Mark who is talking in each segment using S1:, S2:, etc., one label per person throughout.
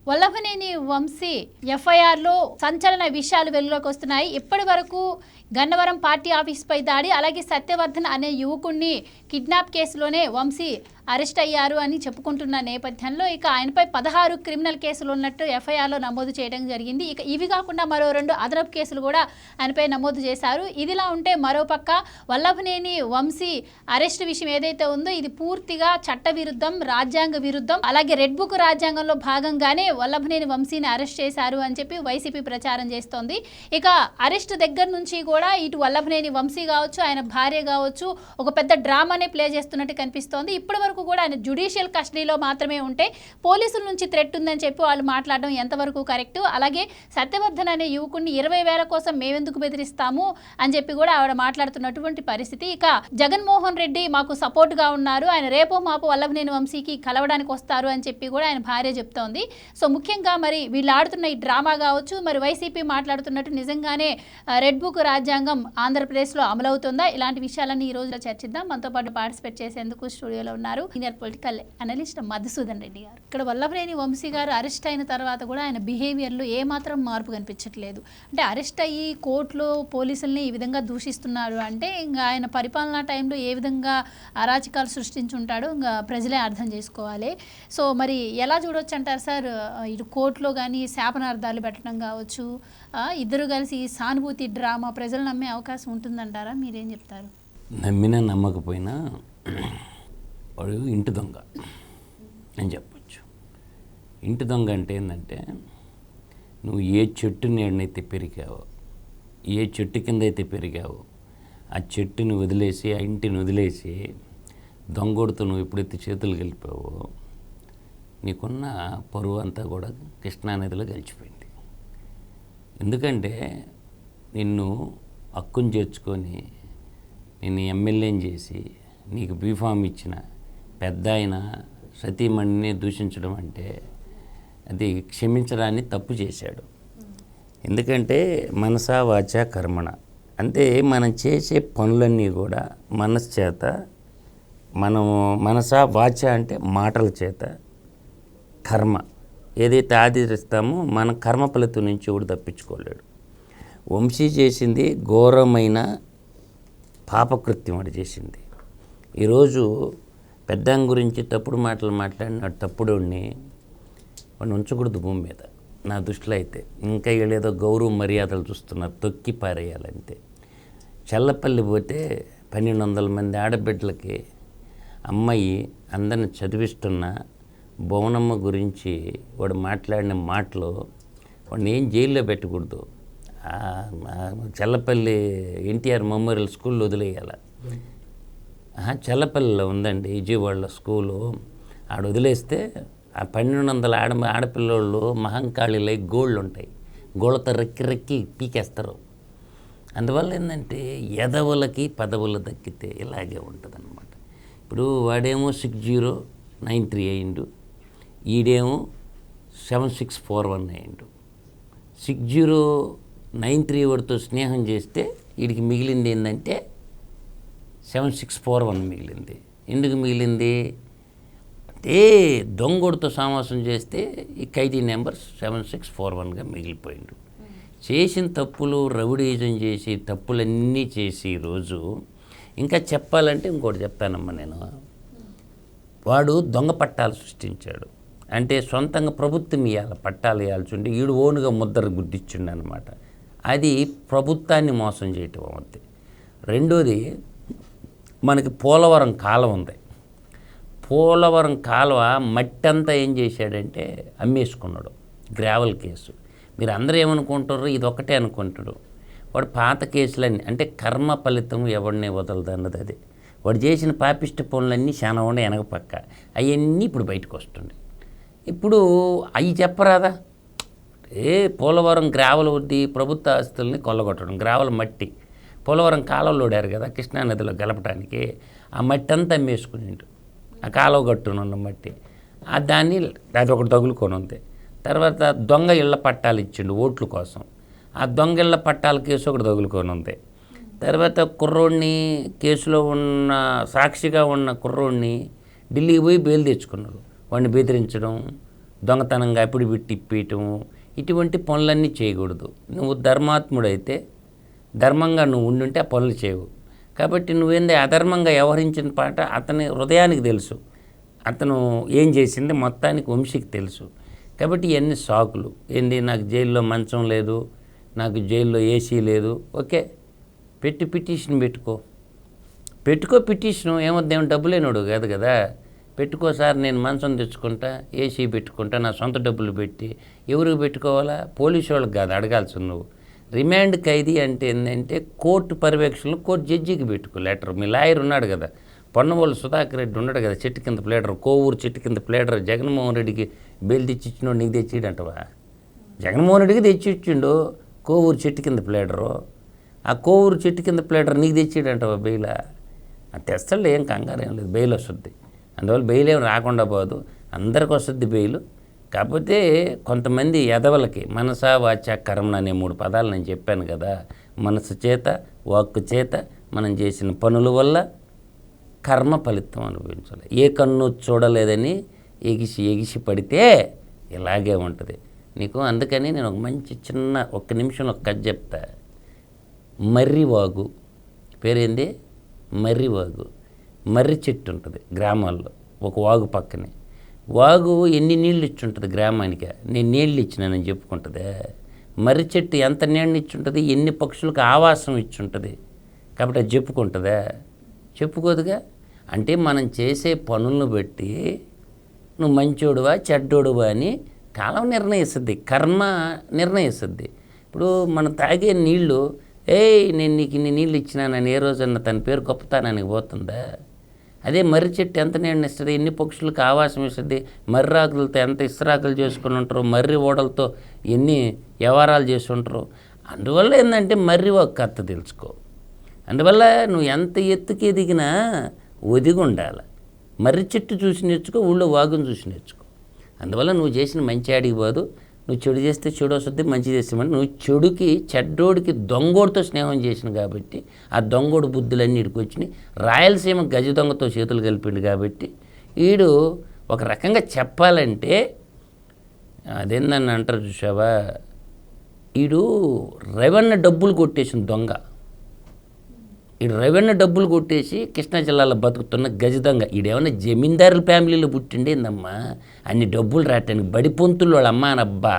S1: వల్లభనేని వంశీ ఎఫ్ఐఆర్లో సంచలన విషయాలు వెలుగులోకి వస్తున్నాయి. ఇప్పటి వరకు గన్నవరం పార్టీ ఆఫీస్పై దాడి, అలాగే సత్యవర్ధన్ అనే యువకుడిని కిడ్నాప్ కేసులోనే వంశీ అరెస్ట్ అయ్యారు అని చెప్పుకుంటున్న నేపథ్యంలో ఇక ఆయనపై 16 క్రిమినల్ కేసులు ఉన్నట్టు ఎఫ్ఐఆర్లో నమోదు చేయడం జరిగింది. ఇక ఇవి కాకుండా మరో 2 అదనపు కేసులు కూడా ఆయనపై నమోదు చేశారు. ఇదిలా ఉంటే మరోపక్క వల్లభనేని వంశీ అరెస్ట్ విషయం ఏదైతే ఉందో ఇది పూర్తిగా చట్ట విరుద్ధం, రాజ్యాంగ విరుద్ధం. అలాగే రెడ్ బుక్ రాజ్యాంగంలో భాగంగానే వల్లభనేని వంశీని అరెస్ట్ చేశారు అని చెప్పి వైసీపీ ప్రచారం చేస్తోంది. ఇక అరెస్ట్ దగ్గర నుంచి కూడా ఇటు వల్లభనేని వంశీ కావచ్చు, ఆయన భార్య కావచ్చు, ఒక పెద్ద డ్రామానే ప్లే చేస్తున్నట్టు కనిపిస్తోంది. ఇప్పటి వరకు కూడా ఆయన జ్యుడిషియల్ కస్టడీలో మాత్రమే ఉంటే పోలీసుల నుంచి థ్రెట్ ఉందని చెప్పి వాళ్ళు మాట్లాడడం ఎంతవరకు కరెక్ట్. అలాగే సత్యవర్ధన్ అనే యువకుడిని 20,000 కోసం మేమెందుకు బెదిరిస్తాము అని చెప్పి కూడా ఆవిడ మాట్లాడుతున్నటువంటి పరిస్థితి. ఇక జగన్మోహన్ రెడ్డి మాకు సపోర్ట్గా ఉన్నారు, ఆయన రేపో మాపు వల్లభనేని వంశీకి కలవడానికి వస్తారు అని చెప్పి కూడా ఆయన భార్య చెప్తోంది. సో ముఖ్యంగా మరి వీళ్ళు ఆడుతున్న ఈ డ్రామా కావచ్చు, మరి వైసీపీ మాట్లాడుతున్నట్టు నిజంగానే రెడ్ బుక్ రాజ్యాంగం ఆంధ్రప్రదేశ్లో అమలవుతుందా, ఇలాంటి విషయాలన్నీ ఈ రోజులో చర్చిద్దాం. మనతో పాటు పార్టిసిపేట్ చేసేందుకు స్టూడియోలో ఉన్నారు senior political analyst Madhusudan Reddy గారు. ఇక్కడ వల్లభనేని వంశీ గారు అరెస్ట్ అయిన తర్వాత కూడా ఆయన బిహేవియర్లో ఏమాత్రం మార్పు కనిపించట్లేదు. అంటే అరెస్ట్ అయ్యి కోర్టులో పోలీసుల్ని ఈ విధంగా దూషిస్తున్నారు అంటే ఇంకా ఆయన పరిపాలనా టైంలో ఏ విధంగా అరాచకాలు సృష్టించుంటాడో ఇంకా ప్రజలే అర్థం చేసుకోవాలి. సో మరి ఎలా చూడొచ్చు అంటారు సార్, ఇటు కోర్టులో కానీ శాపనార్థాలు పెట్టడం కావచ్చు, ఇద్దరు కలిసి సానుభూతి డ్రామా ప్రజలు నమ్మే అవకాశం ఉంటుందంటారా? మీరేం చెప్తారు?
S2: నమ్మినా నమ్మకపోయినా వాడు ఇంటి దొంగ అని చెప్పచ్చు. ఇంటి దొంగ అంటే ఏంటంటే నువ్వు ఏ చెట్టు నీడనైతే పెరిగావో, ఏ చెట్టు కింద అయితే పెరిగావో ఆ చెట్టుని వదిలేసి, ఆ ఇంటిని వదిలేసి దొంగోడితో నువ్వు ఎప్పుడైతే చేతులు కలిపావో నీకున్న పరువు అంతా కూడా కృష్ణానదిలో గెలిచిపోయింది. ఎందుకంటే నిన్ను హక్కును చేర్చుకొని నిన్ను ఎమ్మెల్యేని చేసి నీకు బీఫామ్ ఇచ్చిన పెద్ద ఆయన సతీమణిని దూషించడం అంటే అది క్షమించడాన్ని తప్పు చేశాడు. ఎందుకంటే మనసా వాచ కర్మణ అంటే మనం చేసే పనులన్నీ కూడా మనసు చేత, మనము మనసా వాచ అంటే మాటల చేత, కర్మ ఏదైతే ఆచరిస్తామో మన కర్మ ఫలితం నుంచి ఎవడు తప్పించుకోలేడు. వంశీ చేసింది ఘోరమైన పాపకృత్యం అది చేసింది. ఈరోజు పెద్దాం గురించి తప్పుడు మాటలు మాట్లాడిన తప్పుడుని వాడిని ఉంచకూడదు భూమి మీద నా దృష్టిలో అయితే. ఇంకా వీళ్ళేదో గౌరవ మర్యాదలు చూస్తున్నారు, తొక్కి పారేయాలంతే. చల్లపల్లి పోతే 1200 మంది ఆడబిడ్డలకి అమ్మాయి అందరిని చదివిస్తున్న భువనమ్మ గురించి వాడు మాట్లాడిన మాటలు వాడిని ఏం జైల్లో పెట్టకూడదు. చల్లపల్లి ఎన్టీఆర్ మెమోరియల్ స్కూల్లో వదిలేయాల. చల్లపల్లిలో ఉందండి విజయవాడలో స్కూలు. ఆడ వదిలేస్తే ఆ 1200 ఆడపిల్లోళ్ళు మహంకాళిలై గోళ్ళు ఉంటాయి, గోళ్ళతో రెక్కి పీకేస్తారు. అందువల్ల ఏంటంటే ఎదవులకి పదవులు దక్కితే ఇలాగే ఉంటుంది అన్నమాట. ఇప్పుడు వాడేమో 6093 అయ్యిండు, ఈడేమో 7641 అయ్యిండు. 6093 వాడితో స్నేహం చేస్తే వీడికి మిగిలింది ఏంటంటే 7641 మిగిలింది. ఎందుకు మిగిలింది అంటే దొంగోడితో సమావేశం చేస్తే ఈ ఖైదీ నెంబర్ 7641గా మిగిలిపోయిండు. చేసిన తప్పులు రౌడీజం చేసి తప్పులన్నీ చేసి ఈరోజు ఇంకా చెప్పాలంటే ఇంకోటి చెప్తానమ్మా నేను, వాడు దొంగ పట్టాలు సృష్టించాడు. అంటే సొంతంగా ప్రభుత్వం ఇవ్వాలి, పట్టాలు ఇవ్వాల్సి ఉంటే ఈడు ఓనుగా ముద్దరు గుద్దిచ్చిండు అనమాట. అది ప్రభుత్వాన్ని మోసం చేయటం అవుద్ది. రెండోది మనకి పోలవరం కాలువ ఉంది. పోలవరం కాలువ మట్టి అంతా ఏం చేశాడంటే అమ్మేసుకున్నాడు. Gravel case. మీరు అందరూ ఏమనుకుంటారు, ఇది ఒకటే అనుకుంటాడు. వాడు పాత కేసులన్నీ అంటే కర్మ ఫలితం ఎవడినే వదలదు అన్నది అది. వాడు చేసిన పాపిష్ట పనులన్నీ చాలా ఉండే వెనకపక్క అవన్నీ ఇప్పుడు బయటకు వస్తుంది. ఇప్పుడు అవి చెప్పరాదా? పోలవరం గ్రావెల్ వద్ది ప్రభుత్వ ఆస్తుల్ని కొల్లగొట్టడం, గ్రావెల్ మట్టి పోలవరం కాలువలో ఓడారు కదా కృష్ణానదిలో గలపడానికి, ఆ మట్టి అంతా అమ్మేసుకునిండు. ఆ కాలువ గట్టునున్న మట్టి దాన్ని అది ఒకటి తగులుకొని ఉంది. తర్వాత దొంగ ఇళ్ల పట్టాలు ఇచ్చిండు ఓట్ల కోసం, ఆ దొంగ ఇళ్ల పట్టాల కేసు ఒకటి తగులుకొని ఉంది. తర్వాత కుర్రోడిని కేసులో ఉన్న సాక్షిగా ఉన్న కుర్రోడిని ఢిల్లీకి పోయి బెయిల్ తెచ్చుకున్నారు. వాడిని బెదిరించడం, దొంగతనంగా అప్పుడు పెట్టి ఇప్పేయటం, ఇటువంటి పనులన్నీ చేయకూడదు. నువ్వు ధర్మాత్ముడైతే ధర్మంగా నువ్వు ఉండుంటే ఆ పనులు చేయవు. కాబట్టి నువ్వేంది అధర్మంగా వ్యవహరించిన పాట అతని హృదయానికి తెలుసు, అతను ఏం చేసింది మొత్తానికి వంశీకి తెలుసు. కాబట్టి ఇవన్నీ సాకులు. ఏంది నాకు జైల్లో మంచం లేదు, నాకు జైల్లో ఏసీ లేదు, ఓకే పిటిషన్ పెట్టుకో పిటిషను. ఏమొద్దేమో డబ్బు లేనోడు కాదు కదా, పెట్టుకో సార్ నేను మంచం తెచ్చుకుంటా, ఏసీ పెట్టుకుంటా, నా సొంత డబ్బులు పెట్టి. ఎవరికి పెట్టుకోవాలా? పోలీసు వాళ్ళకి కాదు అడగాల్సి. నువ్వు రిమాండ్ ఖైదీ అంటే ఏంటంటే కోర్టు పర్యవేక్షణలో కోర్టు జడ్జికి పెట్టుకో లెటర్. మీ లాయర్ ఉన్నాడు కదా, పొన్నవోళ్ళు సుధాకర్ రెడ్డి ఉన్నాడు కదా, చెట్టు కింద ప్లేడర్, కోవూరు చెట్టు కింద ప్లేడర్. జగన్మోహన్ రెడ్డికి బెయిల్ తెచ్చిచ్చినోడు నీకు తెచ్చిడంటవా? జగన్మోహన్ రెడ్డికి తెచ్చిచ్చిండు కోవూరు చెట్టు కింద ప్లేడరు. ఆ కోవూరు చెట్టు కింద ప్లేడర్ నీకు తెచ్చిడంటవా బెయిలా? తెస్తాడు, ఏం కంగారు ఏం లేదు, బెయిల్ వస్తుంది. అందువల్ల బెయిల్ ఏం రాకుండా పోదు, అందరికి వస్తుంది బెయిల్. కాకపోతే కొంతమంది ఎదవలకి మనస వాచ కర్మణ అనే 3 పదాలు నేను చెప్పాను కదా. మనసు చేత వాక్కు చేత మనం చేసిన పనుల వల్ల కర్మ ఫలితం అనుభవించాలి. ఏ కన్ను చూడలేదని ఎగిసి పడితే ఇలాగే ఉంటుంది నీకు. అందుకని నేను ఒక మంచి చిన్న 1 నిమిషంలో ఒక కథ చెప్తా. మర్రివాగు పేరేంది? మర్రివాగు. మర్రి చెట్టు ఉంటుంది గ్రామాల్లో, ఒక వాగు పక్కనే. వాగు ఎన్ని నీళ్ళు ఇచ్చుంటుంది గ్రామానికి? నేను నీళ్ళు ఇచ్చినానని చెప్పుకుంటుందే. మర్రి చెట్టు ఎంత నీళ్ళు ఇచ్చుంటుంది, ఎన్ని పక్షులకు ఆవాసం ఇచ్చుంటుంది. కాబట్టి అది చెప్పుకుంటుందా? చెప్పుకోదుగా. అంటే మనం చేసే పనులను బట్టి నువ్వు మంచోడువా చెడ్డోడువా అని కాలం నిర్ణయిస్తుంది, కర్మ నిర్ణయిస్తుంది. ఇప్పుడు మనం తాగే నీళ్ళు, నేను నీకు ఇన్ని నీళ్ళు ఇచ్చినానని ఏ రోజన్నా తన పేరు గొప్పతానానికి పోతుందా? అదే మర్రి చెట్టు ఎంత నీళ్ళు ఇస్తుంది, ఎన్ని పక్షులకు ఆవాసం ఇస్తుంది, మర్రి ఆకులతో ఎంత ఇస్తరాకులు చేసుకుని ఉంటారు, మర్రి ఓడలతో ఎన్ని వ్యవహారాలు చేసి ఉంటారు. అందువల్ల ఏంటంటే మర్రి ఒక కథ తెలుసుకో. అందువల్ల నువ్వు ఎంత ఎత్తుకి ఎదిగినా ఒదిగి ఉండాలి. మర్రి చెట్టు చూసి నేర్చుకో, ఊళ్ళో వాగును చూసి నేర్చుకో. అందువల్ల నువ్వు చేసిన మంచి ఆడికి పోదు, నువ్వు చెడు చేస్తే చెడు వస్తుంది, మంచి చేస్తామని నువ్వు చెడుకి చెడ్డోడికి దొంగోడితో స్నేహం చేసిన కాబట్టి ఆ దొంగోడు బుద్ధులన్నీ ఇడికి వచ్చినాయి. రాయలసీమ గజ దొంగతో చేతులు కలిపిండు కాబట్టి వీడు ఒక రకంగా చెప్పాలంటే అదేందని అంటారు చూసావా, వీడు రెవెన్యూ డబ్బులు కొట్టేసిన దొంగ. వీడు రెవెన్యూ డబ్బులు కొట్టేసి కృష్ణా జిల్లాలో బతుకుతున్న గజ దొంగ. వీడేమన్నా జమీందారుల ఫ్యామిలీలో పుట్టిండేందమ్మా అన్ని డబ్బులు రావటానికి? బడి పొంతులు వాళ్ళ అమ్మా అనబ్బా,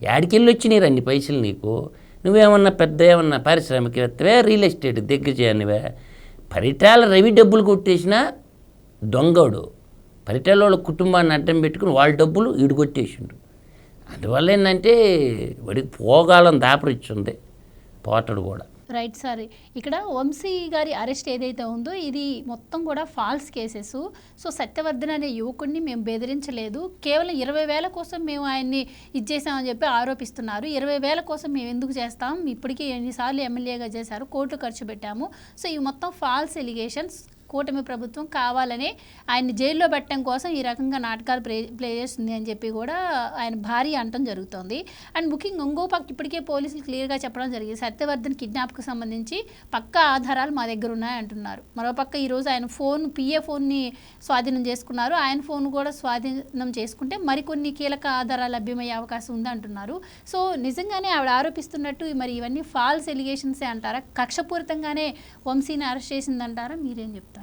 S2: యాడికెళ్ళి వచ్చినాయి అన్ని పైసలు నీకు? నువ్వేమన్నా పెద్ద ఏమన్నా పారిశ్రామికవేత్తవే, రియల్ ఎస్టేట్ దగ్గర చేయనివే? పరిటాల రవి డబ్బులు కొట్టేసిన దొంగోడు పరిటాల వాళ్ళ కుటుంబాన్ని అడ్డం పెట్టుకుని వాళ్ళ డబ్బులు వీడు కొట్టేసిండు. అందువల్ల ఏంటంటే వాడికి పోగాలం దాపరిచ్చుంది, పోతాడు కూడా.
S1: రైట్ సార్, ఇక్కడ వంశీ గారి అరెస్ట్ ఏదైతే ఉందో ఇది మొత్తం కూడా ఫాల్స్ కేసెస్. సో సత్యవర్ధన్ అనే యువకుడిని మేము బెదిరించలేదు, కేవలం 20,000 కోసం మేము ఆయన్ని ఇచ్చేసామని చెప్పి ఆరోపిస్తున్నారు. 20,000 కోసం మేము ఎందుకు చేస్తాం, ఇప్పటికీ ఎన్నిసార్లు ఎమ్మెల్యేగా చేశారు, కోట్లు ఖర్చు పెట్టాము. సో ఇవి మొత్తం ఫాల్స్ ఎలిగేషన్స్. కూటమి ప్రభుత్వం కావాలనే ఆయన్ని జైల్లో పెట్టడం కోసం ఈ రకంగా నాటకాలు ప్లే చేస్తుంది అని చెప్పి కూడా ఆయన భార్య అనటం జరుగుతుంది. అండ్ ముఖ్యంగా ఇంకో పక్క ఇప్పటికే పోలీసులు క్లియర్గా చెప్పడం జరిగింది, సత్యవర్ధన్ కిడ్నాప్కి సంబంధించి పక్కా ఆధారాలు మా దగ్గర ఉన్నాయి అంటున్నారు. మరోపక్క ఈరోజు ఆయన పిఏ ఫోన్ని స్వాధీనం చేసుకున్నారు, ఆయన ఫోన్ కూడా స్వాధీనం చేసుకుంటే మరికొన్ని కీలక ఆధారాలు లభ్యమయ్యే అవకాశం ఉంది అంటున్నారు. సో నిజంగానే ఆవిడ ఆరోపిస్తున్నట్టు మరి ఇవన్నీ ఫాల్స్ ఎలిగేషన్సే అంటారా? కక్షపూరితంగానే వంశీని అరెస్ట్ చేసిందంటారా? మీరేం చెప్తారు?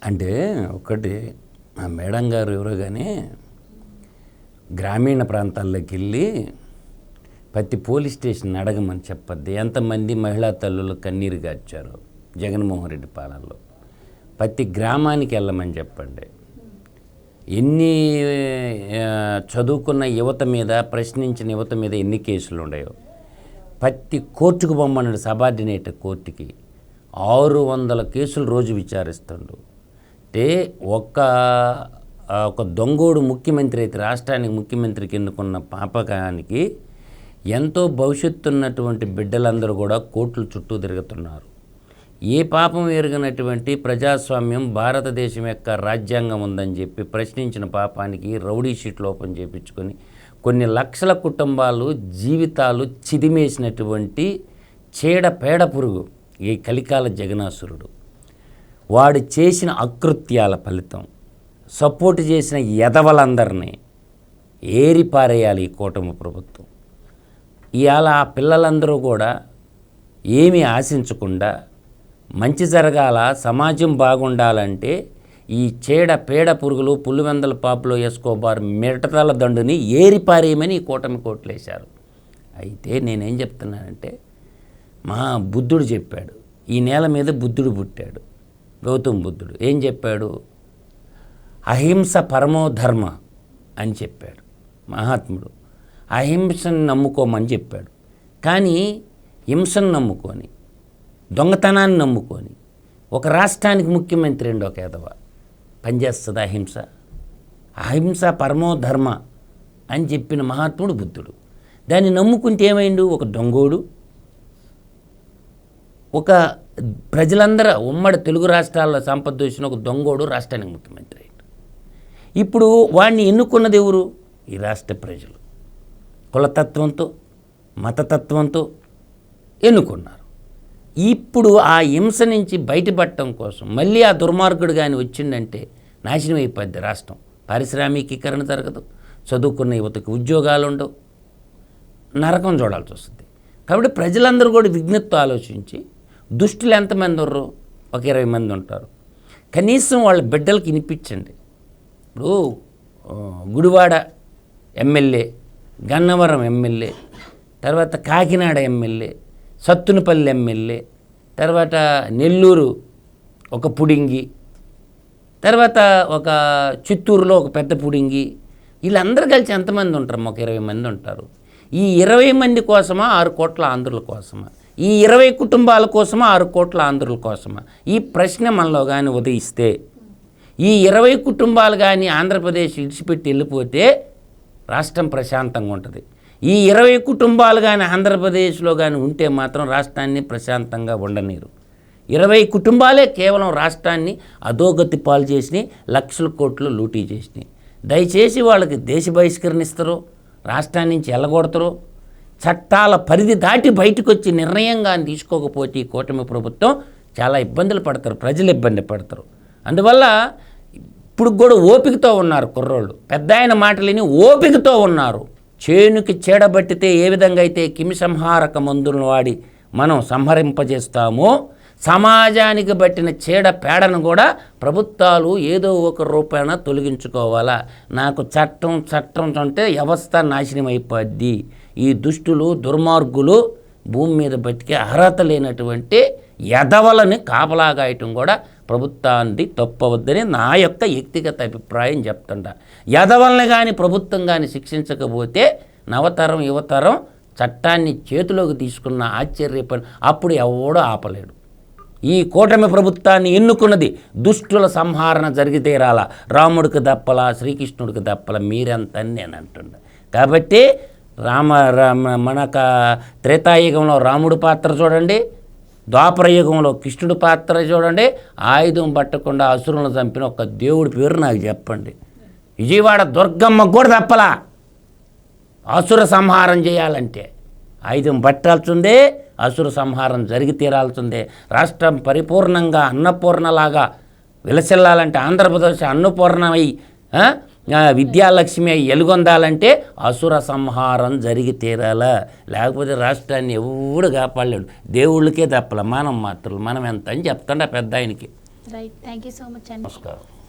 S2: అంటే ఒకటి, ఆ మేడం గారు ఎవరో కానీ గ్రామీణ ప్రాంతాల్లోకి వెళ్ళి ప్రతి పోలీస్ స్టేషన్ అడగమని చెప్పద్ది ఎంతమంది మహిళా తల్లులు కన్నీరు గార్చారు జగన్మోహన్ రెడ్డి పాలనలో. ప్రతి గ్రామానికి వెళ్ళమని చెప్పండి. ఎన్ని చదువుకున్న యువత మీద, ప్రశ్నించిన యువత మీద ఎన్ని కేసులు ఉన్నాయో ప్రతి కోర్టుకు పొమ్మన్నాడు, సబార్డినేట్ కోర్టుకి 600 కేసులు రోజు విచారిస్తుండు. అంటే ఒక దొంగోడు ముఖ్యమంత్రి అయితే, రాష్ట్రానికి ముఖ్యమంత్రికి ఎన్నుకున్న పాపకానికి ఎంతో భవిష్యత్తు ఉన్నటువంటి బిడ్డలందరూ కూడా కోర్టుల చుట్టూ తిరుగుతున్నారు. ఏ పాపం ఎరుగనటువంటి ప్రజాస్వామ్యం భారతదేశం యొక్క రాజ్యాంగం ఉందని చెప్పి ప్రశ్నించిన పాపానికి రౌడీ షీట్లు ఓపెన్ చేయించుకొని కొన్ని లక్షల కుటుంబాలు జీవితాలు చిదిమేసినటువంటి పేడ పురుగు ఈ కలికాల జగనాసురుడు. వాడు చేసిన అకృత్యాల ఫలితం, సపోర్ట్ చేసిన ఎదవలందరినీ ఏరిపారేయాలి ఈ కూటమి ప్రభుత్వం. ఇవాళ ఆ పిల్లలందరూ కూడా ఏమీ ఆశించకుండా మంచి జరగాల, సమాజం బాగుండాలంటే ఈ పేడ పురుగులు పులివెందల పాపులో ఎస్కోబార్ మిడతల దండుని ఏరిపారేయమని ఈ కూటమి కోట్లేశారు. అయితే నేనేం చెప్తున్నానంటే, మా బుద్ధుడు చెప్పాడు, ఈ నేల మీద బుద్ధుడు పుట్టాడు, గౌతమ బుద్ధుడు ఏం చెప్పాడు? అహింస పరమో ధర్మ అని చెప్పాడు మహాత్ముడు. అహింసను నమ్ముకోమని చెప్పాడు. కానీ హింసను నమ్ముకొని, దొంగతనాన్ని నమ్ముకొని ఒక రాష్ట్రానికి ముఖ్యమంత్రి అండి ఒక ఎదవ పనిచేస్తుంది అహింస. అహింస పరమో ధర్మ అని చెప్పిన మహాత్ముడు బుద్ధుడు. దాన్ని నమ్ముకుంటే ఏమైండు? ఒక దొంగోడు, ఒక ప్రజలందరూ ఉమ్మడి తెలుగు రాష్ట్రాల్లో సంపద దోచిన ఒక దొంగోడు రాష్ట్రానికి ముఖ్యమంత్రి అయ్యాడు. ఇప్పుడు వాడిని ఎన్నుకున్నది ఎవరు? ఈ రాష్ట్ర ప్రజలు కులతత్వంతో మతతత్వంతో ఎన్నుకున్నారు. ఇప్పుడు ఆ హింస నుంచి బయటపడటం కోసం మళ్ళీ ఆ దుర్మార్గుడు కానీ వచ్చిందంటే నాశనం అయిపోద్ది రాష్ట్రం. పారిశ్రామికీకరణ జరగదు, చదువుకున్న యువతకు ఉద్యోగాలు ఉండవు, నరకం చూడాల్సి వస్తుంది. కాబట్టి ప్రజలందరూ కూడా విజ్ఞతతో ఆలోచించి, దుష్టులు ఎంతమంది ఉర్రు? ఒక 20 మంది ఉంటారు. కనీసం వాళ్ళ బిడ్డలకి వినిపించండి. ఇప్పుడు గుడివాడ ఎమ్మెల్యే, గన్నవరం ఎమ్మెల్యే, తర్వాత కాకినాడ ఎమ్మెల్యే, సత్తునపల్లి ఎమ్మెల్యే, తర్వాత నెల్లూరు ఒక పుడింగి, తర్వాత ఒక చిత్తూరులో ఒక పెద్ద పుడింగి, వీళ్ళందరూ కలిసి ఎంతమంది ఉంటారు? ఒక 20 మంది ఉంటారు. ఈ 20 మంది కోసమా 6 కోట్ల ఆంధ్రుల కోసమా? ఈ 20 కుటుంబాల కోసమా 6 కోట్ల ఆంధ్రుల కోసమా? ఈ ప్రశ్న మనలో కానీ ఉదయిస్తే, ఈ 20 కుటుంబాలు కానీ ఆంధ్రప్రదేశ్ విడిచిపెట్టి వెళ్ళిపోతే రాష్ట్రం ప్రశాంతంగా ఉంటుంది. ఈ 20 కుటుంబాలు కానీ ఆంధ్రప్రదేశ్లో కానీ ఉంటే మాత్రం రాష్ట్రాన్ని ప్రశాంతంగా ఉండనీరు. 20 కుటుంబాలే కేవలం రాష్ట్రాన్ని అధోగతి పాలు చేసినాయి, లక్షల కోట్లు లూటీ చేసినాయి. దయచేసి వాళ్ళకి దేశ బహిష్కరణిస్తారో, రాష్ట్రాన్ని నుంచి ఎల్లగొడతారో, చట్టాల పరిధి దాటి బయటకు వచ్చి నిర్ణయంగా తీసుకోకపోతే ఈ కూటమి ప్రభుత్వం చాలా ఇబ్బందులు పడతారు, ప్రజలు ఇబ్బంది పడతారు. అందువల్ల ఇప్పుడు కూడా ఓపికతో ఉన్నారు కుర్రోళ్ళు, పెద్ద ఆయన మాటలని ఓపికతో ఉన్నారు. చేనుకి చీడబట్టితే ఏ విధంగా అయితే కింసంహారక మందులను వాడి మనం సంహరింపజేస్తామో, సమాజానికి బట్టిన చీడ పేడను కూడా ప్రభుత్వాలు ఏదో ఒక రూపాయన తొలగించుకోవాలా. నాకు చట్టం అంటే వ్యవస్థ నాశనం అయిపోద్ది. ఈ దుష్టులు దుర్మార్గులు భూమి మీద బతికే అర్హత లేనటువంటి ఎదవలని కాపలాగాయటం కూడా ప్రభుత్వాన్ని తప్పవద్దని నా యొక్క వ్యక్తిగత అభిప్రాయం చెప్తుంటా. ఎదవల్ని కానీ ప్రభుత్వం కానీ శిక్షించకపోతే నవతరం యువతరం చట్టాన్ని చేతిలోకి తీసుకున్న ఆశ్చర్యపడి అప్పుడు ఎవడో ఆపలేడు. ఈ కూటమి ప్రభుత్వాన్ని ఎన్నుకున్నది దుష్టుల సంహారణ జరిగితేరాల, రాముడికి దప్పలా శ్రీకృష్ణుడికి దప్పలా మీరంతని నేను అంటున్నా. కాబట్టి మనక త్రేతాయుగంలో రాముడి పాత్ర చూడండి, ద్వాపరయుగంలో కృష్ణుడి పాత్ర చూడండి. ఆయుధం పట్టకుండా అసురులను చంపిన ఒక దేవుడి పేరు నాకు చెప్పండి. విజయవాడ దుర్గమ్మ కూడా తప్పలా. అసుర సంహారం చేయాలంటే ఆయుధం పట్టాల్సిందే, అసుర సంహారం జరిగి తీరాల్సిందే. రాష్ట్రం పరిపూర్ణంగా అన్నపూర్ణలాగా విలసిల్లాలంటే, ఆంధ్రప్రదేశ్ అన్నపూర్ణమై విద్యాలక్ష్మి అయి ఎలుగొందాలంటే అసుర సంహారం జరిగి తీరాల. లేకపోతే రాష్ట్రాన్ని ఎవడు కాపాడలేడు. దేవుళ్ళకే తప్పల, మనం మాత్రం మనం ఎంత అని చెప్తాండ పెద్ద ఆయనకి.
S1: Right, thank you so much అండి.
S2: నమస్కారం.